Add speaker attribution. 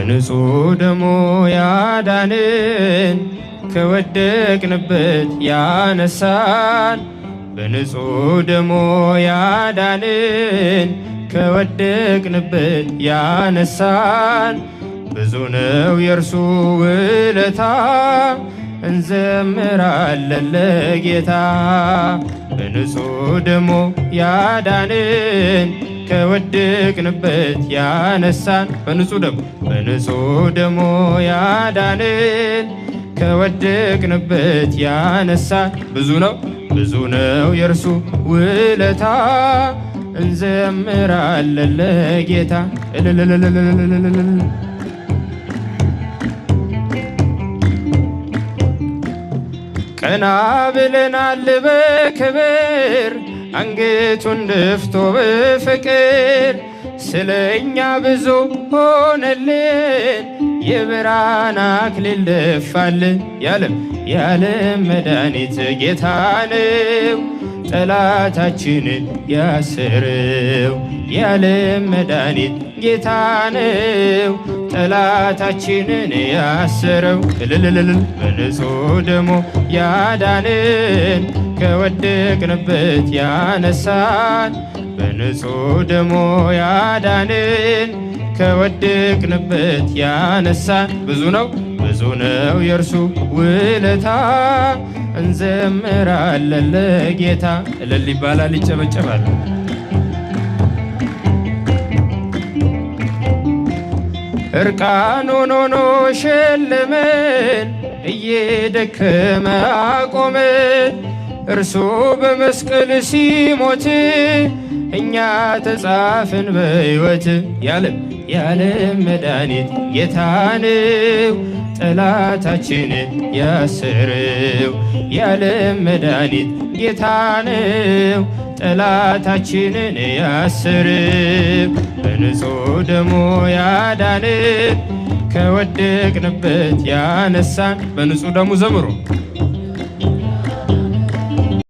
Speaker 1: በንጹሕ ደሙ ያዳንን ከወደቅንበት ያነሳን በንጹሕ ደሙ ያዳንን ከወደቅንበት ያነሳን ብዙ ነው የእርሱ ውለታ እንዘምራለን ለጌታ። በንጹሕ ደሙ ያዳንን ከወደቅንበት ያነሳን በንጹሕ ደሙ ያዳንን ከወደቅንበት ያነሳን ብዙ ነው የእርሱ ውለታ እንዘምራለን ለጌታ። ቀና ብለናል በክብር አንገቱን ደፍቶ በፍቅር ስለኛ ብዙ ሆነልን የብርሃን አክሊል ደፋልን። የዓለም መድኃኒት ጌታ ነው ጠላታችንን ያሰረው። የዓለም መድኃኒት ጌታ ነው ጠላታችንን ያሰረው። በንጹሕ ደሙ ያዳንን ከወደቅንበት ያነሳን በንጹሕ ደሙ ያዳንን ከወደቅንበት ያነሳን ብዙ ነው የእርሱ ውለታ እንዘምራለን ለጌታ። እልል ይባላል፣ ይጨበጨባል። እርቃኑን ሆኖ ሸለመን እየደከመ አቆመን። እርሱ በመስቀል ሲሞት እኛ ተጻፍን በሕይወት። የዓለም መድኃኒት ጌታ ነው ጠላታችንን ያሰረው። የዓለም መድኃኒት ጌታ ነው ጠላታችንን ያሰረው። በንጹሕ ደሙ ያዳንን ከወደቅንበት ያነሳን በንጹሕ ደሙ ዘምሩ።